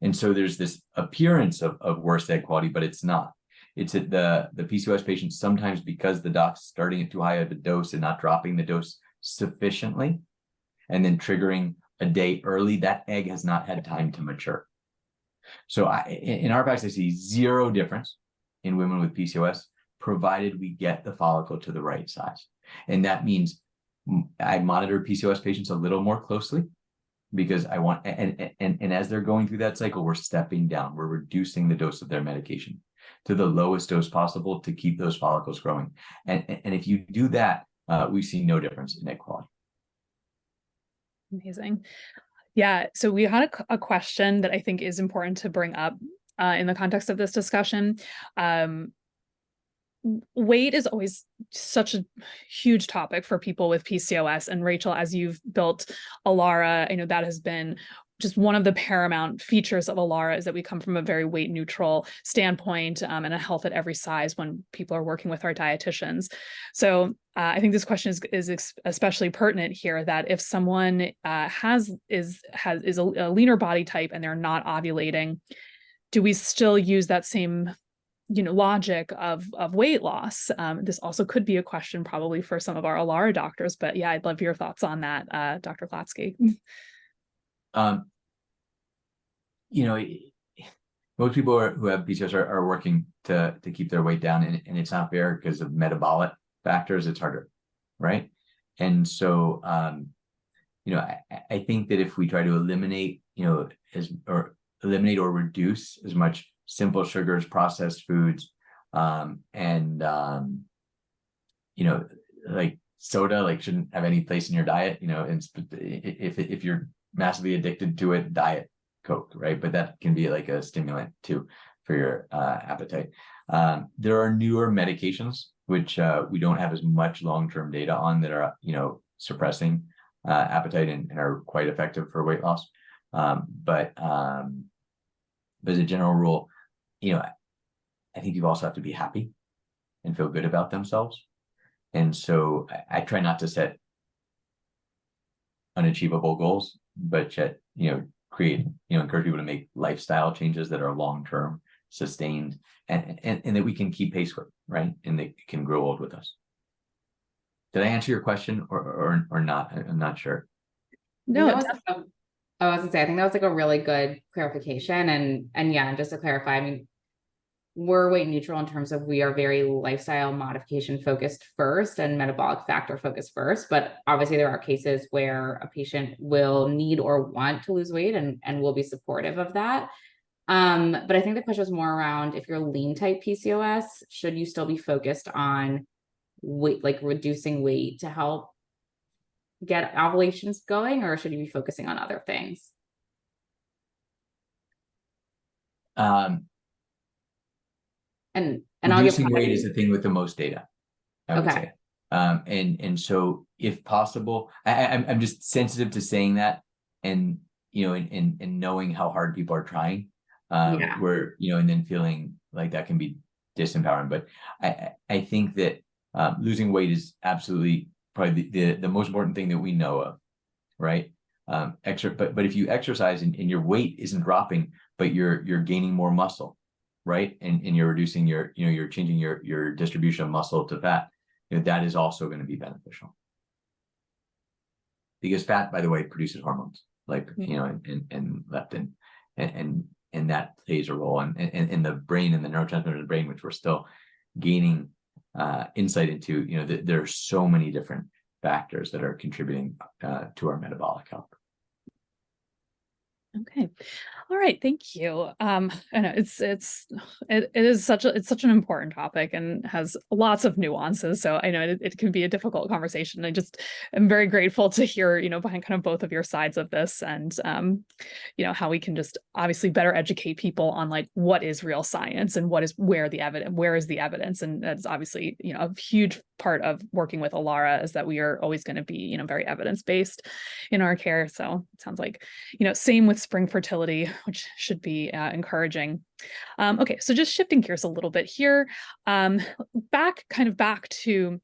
S3: And so there's this appearance of worse egg quality, but it's not. It's that the PCOS patients, sometimes because the doc's starting at too high of a dose and not dropping the dose sufficiently, and then triggering a day early, that egg has not had time to mature. So in our practice, I see zero difference in women with PCOS, provided we get the follicle to the right size. And that means I monitor PCOS patients a little more closely, because I want, and as they're going through that cycle, we're stepping down, we're reducing the dose of their medication to the lowest dose possible to keep those follicles growing. And if you do that, we see no difference in egg quality.
S1: Amazing. Yeah. So we had a question that I think is important to bring up in the context of this discussion. Weight is always such a huge topic for people with PCOS. And Rachel, as you've built Allara, I know that has been just one of the paramount features of Allara, is that we come from a very weight neutral standpoint and a health at every size when people are working with our dietitians. So I think this question is especially pertinent here, that if someone is a leaner body type and they're not ovulating, do we still use that same logic of weight loss? This also could be a question probably for some of our Allara doctors, but yeah, I'd love your thoughts on that, Dr. Klatsky.
S3: Most people who have PCOS are working to keep their weight down, and it's not fair because of metabolic factors. It's harder, right? And so, I think that if we try to eliminate, eliminate or reduce as much simple sugars, processed foods, and like soda, like shouldn't have any place in your diet. And if you're massively addicted to it, diet Coke, right? But that can be like a stimulant too for your appetite. There are newer medications which we don't have as much long-term data on that are suppressing appetite and are quite effective for weight loss. But as a general rule, I think you also have to be happy and feel good about themselves. And so I try not to set unachievable goals, but yet, create, encourage people to make lifestyle changes that are long-term, sustained, and that we can keep pace with, right? And they can grow old with us. Did I answer your question or not? I'm not sure.
S1: No,
S2: I was gonna say, I think that was like a really good clarification. And yeah, just to clarify, I mean, we're weight neutral in terms of we are very lifestyle modification focused first and metabolic factor focused first. But obviously there are cases where a patient will need or want to lose weight and we'll be supportive of that. But I think the question was more around, if you're lean type PCOS, should you still be focused on weight, like reducing weight to help get ovulations going, or should you be focusing on other things? And
S3: reducing weight is the thing with the most data, I would say. And so if possible, I'm just sensitive to saying that, and and knowing how hard people are trying, where and then feeling like that can be disempowering. But I think that losing weight is absolutely probably the most important thing that we know of, right? but if you exercise and your weight isn't dropping, but you're gaining more muscle, right? And you're reducing you're changing your distribution of muscle to fat, that is also going to be beneficial. Because fat, by the way, produces hormones like, and leptin, and that plays a role in the brain and the neurotransmitters in the brain, which we're still gaining insight into. There are so many different factors that are contributing to our metabolic health.
S1: Okay. All right. Thank you. I know it is such an important topic and has lots of nuances. So I know it can be a difficult conversation. I just am very grateful to hear, behind kind of both of your sides of this, and how we can just obviously better educate people on like what is real science and where is the evidence. And that's obviously, a huge part of working with Allara is that we are always going to be, very evidence-based in our care. So it sounds like, same with Spring Fertility, which should be encouraging. Okay, so just shifting gears a little bit here, back to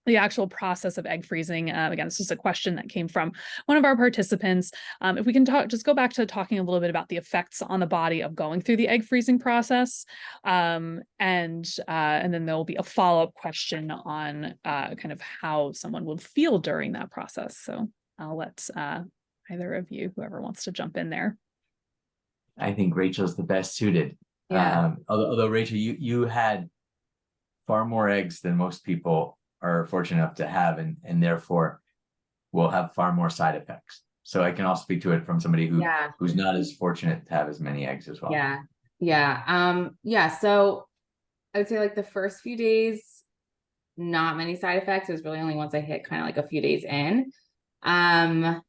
S1: the actual process of egg freezing. Again, this is a question that came from one of our participants. If we can just go back to talking a little bit about the effects on the body of going through the egg freezing process, and then there will be a follow-up question on kind of how someone will feel during that process. So I'll let either of you, whoever wants to jump in there.
S3: I think Rachel's the best suited.
S2: Yeah.
S3: Although Rachel, you had far more eggs than most people are fortunate enough to have, and therefore will have far more side effects. So I can also speak to it from somebody who's not as fortunate to have as many eggs as well.
S2: Yeah. So I would say like the first few days, not many side effects. It was really only once I hit kind of like a few days in. I'm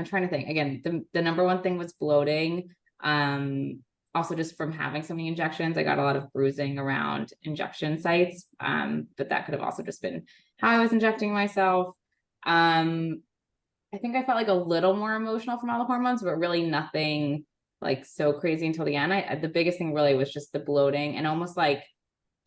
S2: trying to think again. The number one thing was bloating. Also just from having so many injections, I got a lot of bruising around injection sites. But that could have also just been how I was injecting myself. I think I felt like a little more emotional from all the hormones, but really nothing like so crazy until the end. The biggest thing really was just the bloating and almost like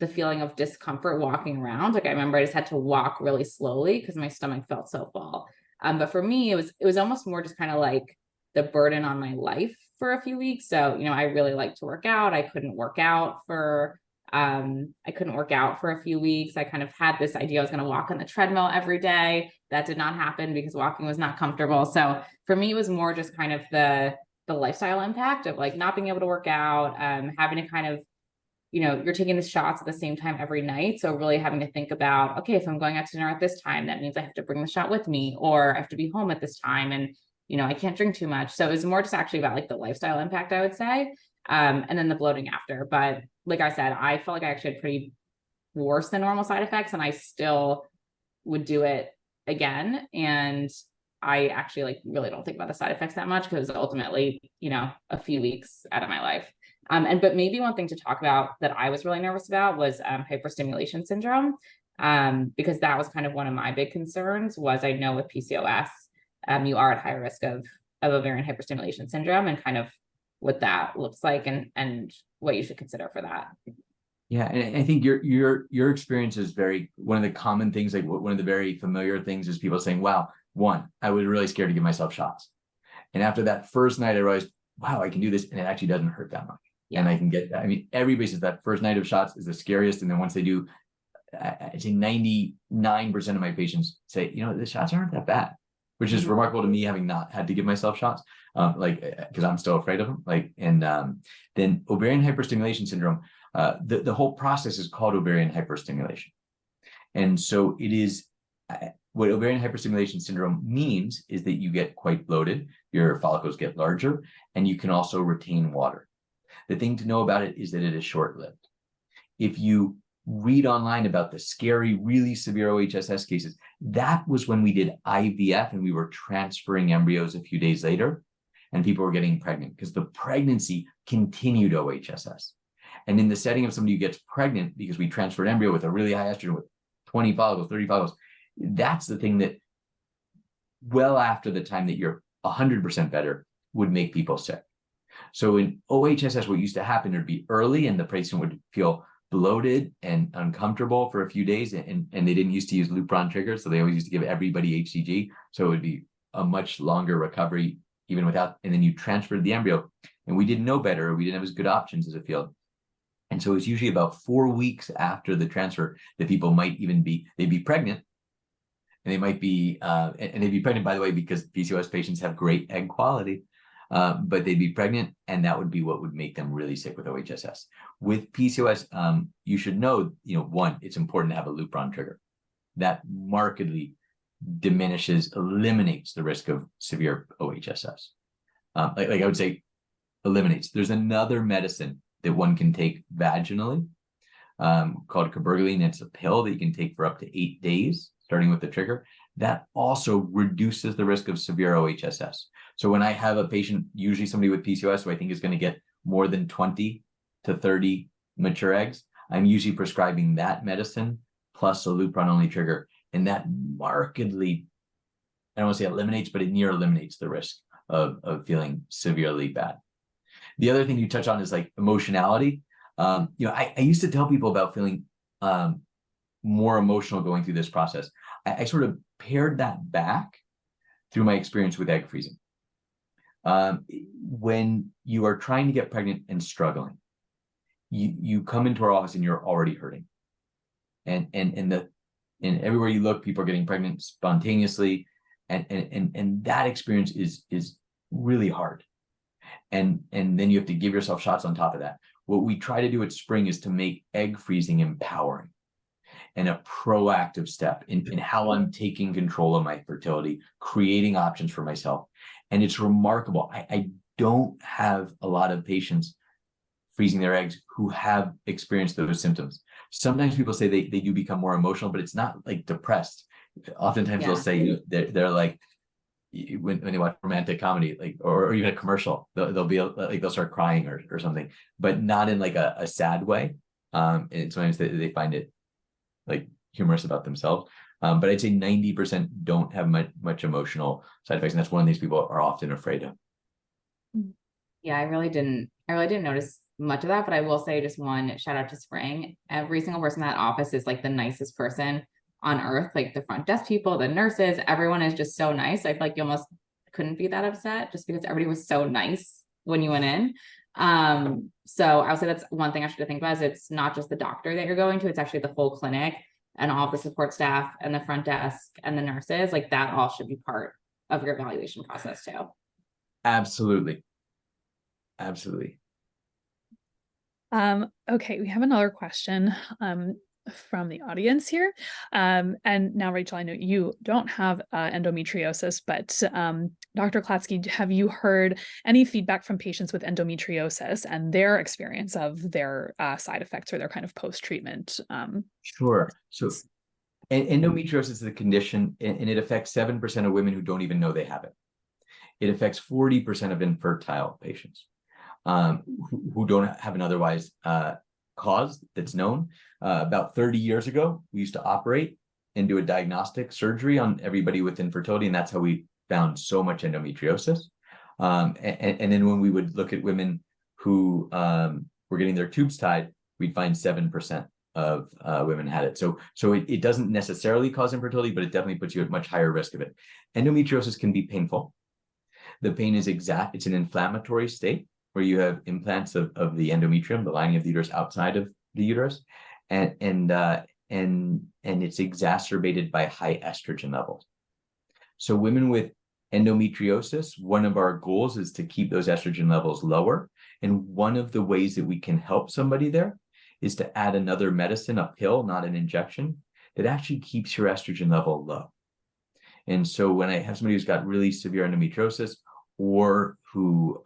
S2: the feeling of discomfort walking around. Like I remember I just had to walk really slowly because my stomach felt so full. But for me, it was almost more just kind of like the burden on my life for a few weeks. So, I really like to work out. I couldn't work out for a few weeks. I kind of had this idea I was going to walk on the treadmill every day. That did not happen because walking was not comfortable. So for me, it was more just kind of the lifestyle impact of like not being able to work out, having to kind of, you're taking the shots at the same time every night. So really having to think about, okay, if I'm going out to dinner at this time, that means I have to bring the shot with me, or I have to be home at this time. And I can't drink too much. So it was more just actually about like the lifestyle impact, I would say. And then the bloating after. But like I said, I felt like I actually had pretty worse than normal side effects, and I still would do it again. And I actually like really don't think about the side effects that much because ultimately, a few weeks out of my life. But maybe one thing to talk about that I was really nervous about was hyperstimulation syndrome. Because that was kind of one of my big concerns. Was I know with PCOS, you are at high risk of ovarian hyperstimulation syndrome, and kind of what that looks like and what you should consider for that.
S3: Yeah, and I think your experience is one of the common things, like one of the very familiar things is people saying, wow, I was really scared to give myself shots. And after that first night, I realized, wow, I can do this, and it actually doesn't hurt that much. Yeah. And I can get that. I mean, everybody says that first night of shots is the scariest. And then once they do, I'd say 99% of my patients say, the shots aren't that bad, which is remarkable to me, having not had to give myself shots, because I'm still afraid of them. Then ovarian hyperstimulation syndrome, the whole process is called ovarian hyperstimulation. And so it is, what ovarian hyperstimulation syndrome means is that you get quite bloated, your follicles get larger, and you can also retain water. The thing to know about it is that it is short-lived. If you read online about the scary, really severe OHSS cases, that was when we did IVF and we were transferring embryos a few days later, and people were getting pregnant because the pregnancy continued OHSS. And in the setting of somebody who gets pregnant because we transferred embryo with a really high estrogen with 20 follicles, 30 follicles, that's the thing that well after the time that you're 100% better would make people sick. So in OHSS, what used to happen would be early and the patient would feel bloated and uncomfortable for a few days, and they didn't used to use Lupron triggers, so they always used to give everybody HCG, so it would be a much longer recovery even without, and then you transferred the embryo, and we didn't know better, or we didn't have as good options as a field. And so it's usually about 4 weeks after the transfer that people might even they'd be pregnant, and they might be, and they'd be pregnant, by the way, because PCOS patients have great egg quality, but they'd be pregnant, and that would be what would make them really sick with OHSS. With PCOS, you should know, one, it's important to have a Lupron trigger. That markedly eliminates the risk of severe OHSS. Like I would say, eliminates. There's another medicine that one can take vaginally called cabergoline. It's a pill that you can take for up to 8 days, starting with the trigger. That also reduces the risk of severe OHSS. So when I have a patient, usually somebody with PCOS who I think is going to get more than 20 to 30 mature eggs, I'm usually prescribing that medicine plus a Lupron-only trigger. And that markedly, I don't want to say eliminates, but it near eliminates the risk of feeling severely bad. The other thing you touch on is like emotionality. I used to tell people about feeling more emotional going through this process. I sort of pared that back through my experience with egg freezing. When you are trying to get pregnant and struggling, you come into our office and you're already hurting. And everywhere you look, people are getting pregnant spontaneously. And that experience is really hard. And then you have to give yourself shots on top of that. What we try to do at Spring is to make egg freezing empowering and a proactive step in how I'm taking control of my fertility, creating options for myself. And it's remarkable. I don't have a lot of patients freezing their eggs who have experienced those symptoms. Sometimes people say they do become more emotional, but it's not like depressed. Oftentimes they'll say they're like, when they watch romantic comedy, like, or even a commercial, they'll be like, they'll start crying or something, but not in like a sad way. And sometimes they find it like humorous about themselves. But I'd say 90% don't have much emotional side effects. And that's one of these people are often afraid of.
S2: Yeah, I really didn't notice much of that, but I will say just one shout out to Spring. Every single person in that office is like the nicest person on earth, like the front desk people, the nurses, everyone is just so nice. I feel like you almost couldn't be that upset just because everybody was so nice when you went in. So I would say that's one thing I should think about is it's not just the doctor that you're going to, it's actually the whole clinic and all the support staff and the front desk and the nurses, like that all should be part of your evaluation process too.
S1: Okay, we have another question from the audience here. And now, Rachel, I know you don't have endometriosis, but Dr. Klatsky, have you heard any feedback from patients with endometriosis and their experience of their side effects or their kind of post-treatment?
S3: Sure. So endometriosis is a condition, and it affects 7% of women who don't even know they have it. It affects 40% of infertile patients who don't have an otherwise cause that's known. About 30 years ago, we used to operate and do a diagnostic surgery on everybody with infertility, and that's how we found so much endometriosis. And then when we would look at women who were getting their tubes tied, we'd find 7% of women had it. So it doesn't necessarily cause infertility, but it definitely puts you at much higher risk of it. Endometriosis can be painful. The pain is it's an inflammatory state where you have implants of the endometrium, the lining of the uterus outside of the uterus, and it's exacerbated by high estrogen levels. So women with endometriosis, one of our goals is to keep those estrogen levels lower. And one of the ways that we can help somebody there is to add another medicine, a pill, not an injection, that actually keeps your estrogen level low. And so when I have somebody who's got really severe endometriosis or who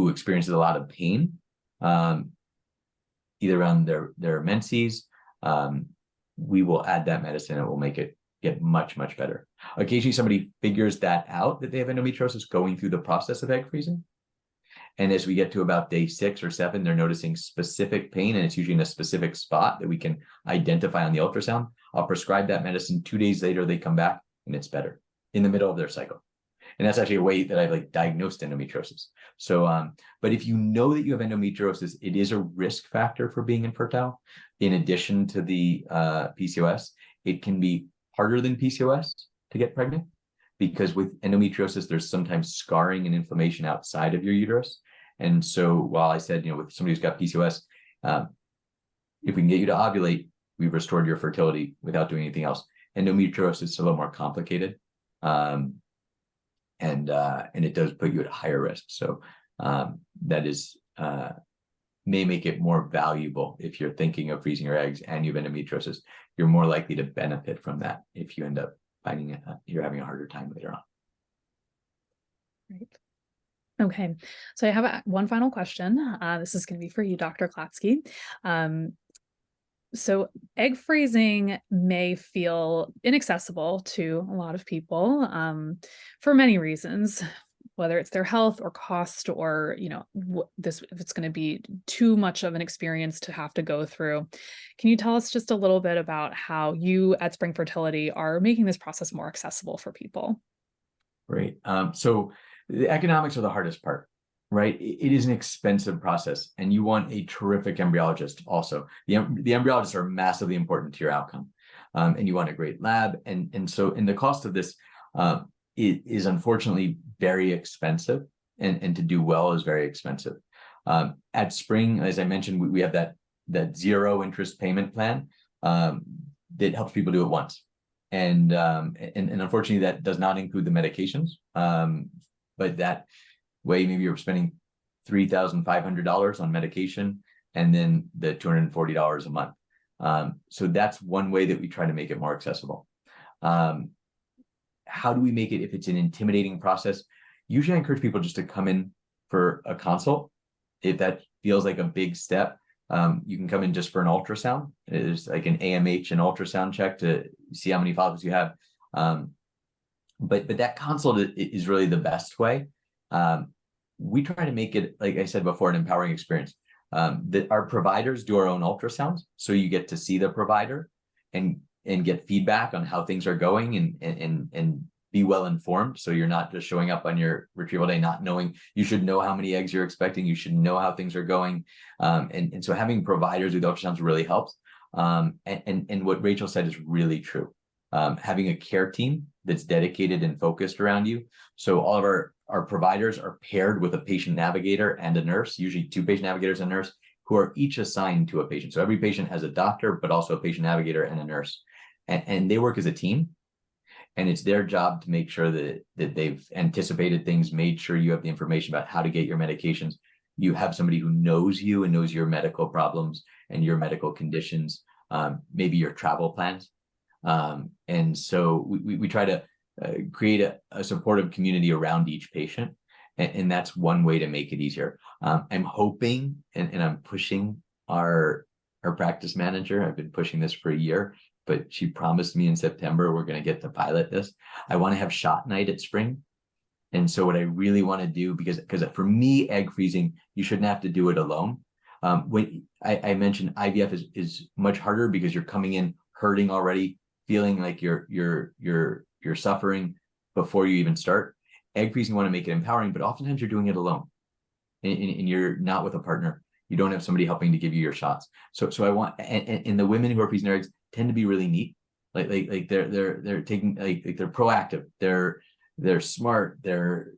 S3: experiences a lot of pain, either around their menses, we will add that medicine and it will make it get much, much better. Occasionally somebody figures that out, that they have endometriosis going through the process of egg freezing. And as we get to about day 6 or 7, they're noticing specific pain, and it's usually in a specific spot that we can identify on the ultrasound. I'll prescribe that medicine. 2 days later, they come back and it's better in the middle of their cycle. And that's actually a way that I've diagnosed endometriosis. So, but if you know that you have endometriosis, it is a risk factor for being infertile. In addition to the PCOS, it can be harder than PCOS to get pregnant, because with endometriosis, there's sometimes scarring and inflammation outside of your uterus. And so while I said, with somebody who's got PCOS, if we can get you to ovulate, we've restored your fertility without doing anything else. Endometriosis is a little more complicated. And it does put you at higher risk. So that is may make it more valuable if you're thinking of freezing your eggs and you have endometriosis. You're more likely to benefit from that if you end up finding you're having a harder time later on.
S1: Right. Okay, so I have one final question. This is going to be for you, Dr. Klatsky. So egg freezing may feel inaccessible to a lot of people for many reasons, whether it's their health or cost, or if it's going to be too much of an experience to have to go through. Can you tell us just a little bit about how you at Spring Fertility are making this process more accessible for people?
S3: Great. So the economics are the hardest part, right? It is an expensive process, and you want a terrific embryologist also. The embryologists are massively important to your outcome, and you want a great lab. And so the cost of this it is unfortunately very expensive, and to do well is very expensive. At Spring, as I mentioned, we have that zero interest payment plan that helps people do it once. And unfortunately, that does not include the medications. But that way, maybe you're spending $3,500 on medication, and then the $240 a month. So that's one way that we try to make it more accessible. How do we make it if it's an intimidating process? Usually I encourage people just to come in for a consult. If that feels like a big step, you can come in just for an ultrasound. It's like an AMH, an ultrasound check to see how many follicles you have. But that consult is really the best way. We try to make it, like I said before, an empowering experience. That our providers do our own ultrasounds, so you get to see the provider and get feedback on how things are going, and be well informed. So you're not just showing up on your retrieval day not knowing. You should know how many eggs you're expecting. You should know how things are going. And so having providers with ultrasounds really helps. And what Rachel said is really true. Having a care team that's dedicated and focused around you. So all of our providers are paired with a patient navigator and a nurse, usually 2 patient navigators and a nurse, who are each assigned to a patient. So every patient has a doctor, but also a patient navigator and a nurse. And they work as a team. And it's their job to make sure that they've anticipated things, made sure you have the information about how to get your medications. You have somebody who knows you and knows your medical problems and your medical conditions, maybe your travel plans. And so we try to create a supportive community around each patient. And that's one way to make it easier. I'm hoping, and I'm pushing our practice manager. I've been pushing this for a year, but she promised me in September we're going to get to pilot this. I want to have shot night at Spring. And so what I really want to do, because for me, egg freezing, you shouldn't have to do it alone. When I mentioned IVF is much harder because you're coming in hurting already, feeling like you're suffering before you even start. Egg freezing, you want to make it empowering, but oftentimes you're doing it alone, and you're not with a partner. You don't have somebody helping to give you your shots. So I want, and the women who are freezing their eggs tend to be really neat. Like they're taking, like they're proactive. They're smart. They're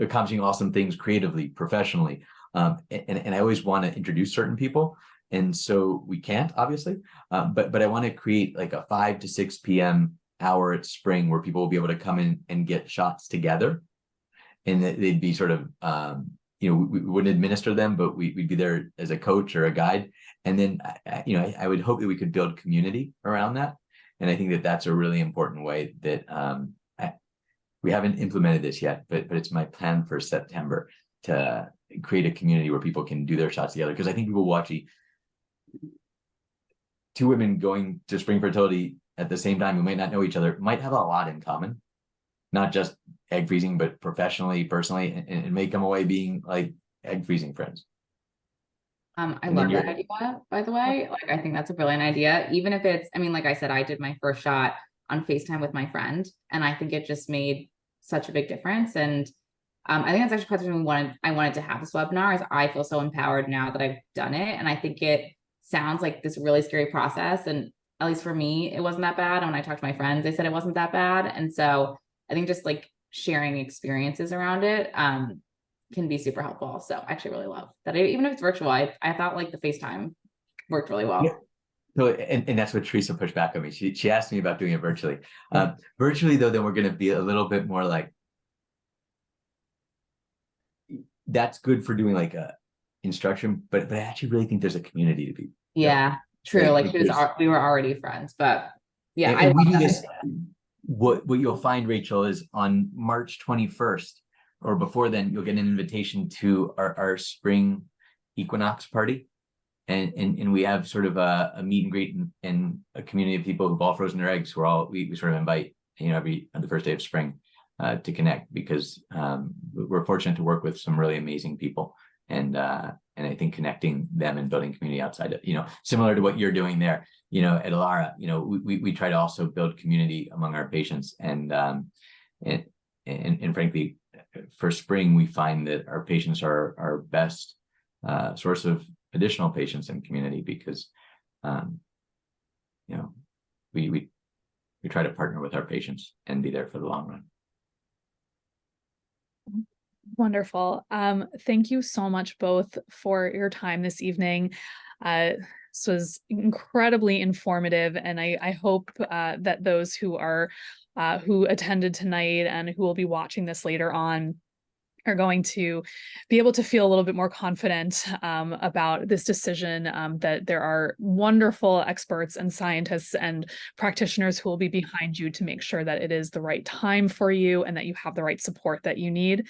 S3: accomplishing awesome things creatively, professionally. And I always want to introduce certain people. And so we can't, obviously, but I want to create like a 5 to 6 p.m. hour at Spring where people will be able to come in and get shots together. And they'd be sort of, we wouldn't administer them, but we'd be there as a coach or a guide. And then, I would hope that we could build community around that. And I think that that's a really important way that we haven't implemented this yet, but it's my plan for September to create a community where people can do their shots together. Because I think people will actually, 2 women going to Spring Fertility at the same time who might not know each other might have a lot in common, not just egg freezing, but professionally, personally, and may come away being like egg freezing friends.
S2: I love that idea, by the way. Like, I think that's a brilliant idea. Even if it's, like I said, I did my first shot on FaceTime with my friend, and I think it just made such a big difference. And I think that's actually part of the reason I wanted to have this webinar, is I feel so empowered now that I've done it. And I think it sounds like this really scary process. And at least for me, it wasn't that bad. And when I talked to my friends, they said it wasn't that bad. And so I think just like sharing experiences around it can be super helpful. So I actually really love that. Even if it's virtual, I thought like the FaceTime worked really well.
S3: Yeah. So, and that's what Teresa pushed back on me. She asked me about doing it virtually. Virtually, though, then we're going to be a little bit more like, that's good for doing like a instruction, but I actually really think there's a community to be.
S2: Yeah, true. Like we were already friends, but yeah,
S3: and we do this. What you'll find, Rachel, is on March 21st or before then, you'll get an invitation to our spring equinox party. And we have sort of a meet and greet and a community of people who've all frozen their eggs. We sort of invite, every on the first day of spring to connect, because we're fortunate to work with some really amazing people. And I think connecting them and building community outside of, similar to what you're doing there, at Allara, we try to also build community among our patients. And frankly, for spring, we find that our patients are our best source of additional patients and community, because we try to partner with our patients and be there for the long run.
S1: Wonderful. Thank you so much both for your time this evening. This was incredibly informative, and I hope that those who attended tonight and who will be watching this later on are going to be able to feel a little bit more confident about this decision, that there are wonderful experts and scientists and practitioners who will be behind you to make sure that it is the right time for you and that you have the right support that you need.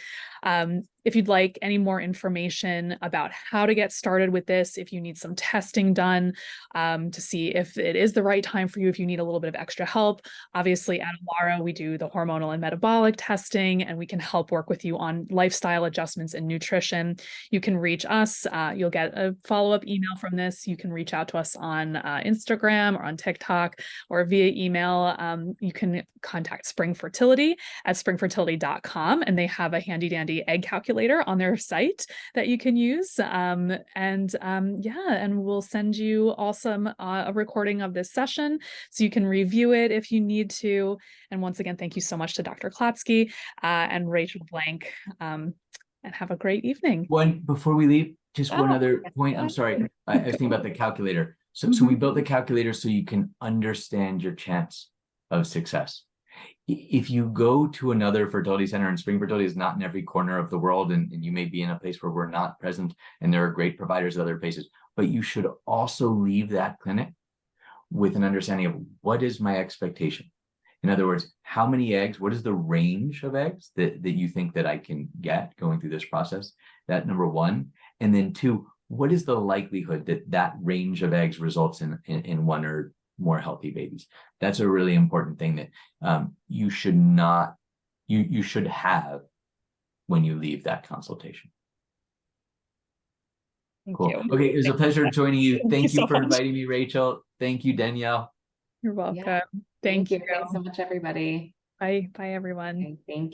S1: If you'd like any more information about how to get started with this, if you need some testing done to see if it is the right time for you, if you need a little bit of extra help, obviously at Allara, we do the hormonal and metabolic testing, and we can help work with you on lifestyle adjustments and nutrition. You can reach us. You'll get a follow-up email from this. You can reach out to us on Instagram or on TikTok or via email. You can contact Spring Fertility at springfertility.com, and they have a handy dandy egg calculator on their site that you can use. And we'll send you also a recording of this session so you can review it if you need to. And once again, thank you so much to Dr. Klatsky and Rachel Blank, and have a great evening.
S3: Before we leave, just one other point. I'm sorry. I was thinking about the calculator. So we built the calculator so you can understand your chance of success. If you go to another fertility center, and Spring Fertility is not in every corner of the world, and you may be in a place where we're not present, and there are great providers at other places, but you should also leave that clinic with an understanding of what is my expectation. In other words, how many eggs, what is the range of eggs that you think that I can get going through this process? That number one. And then two, what is the likelihood that that range of eggs results in one or more healthy babies? That's a really important thing that you should have when you leave that consultation.
S1: Thank
S3: cool.
S1: you.
S3: Okay, it was a pleasure joining you. Thank you for inviting me, Rachel. Thank you, Danielle.
S1: You're welcome.
S2: Yeah. Thank you. Thanks so much, everybody.
S1: Bye, everyone.
S2: Okay, thank you.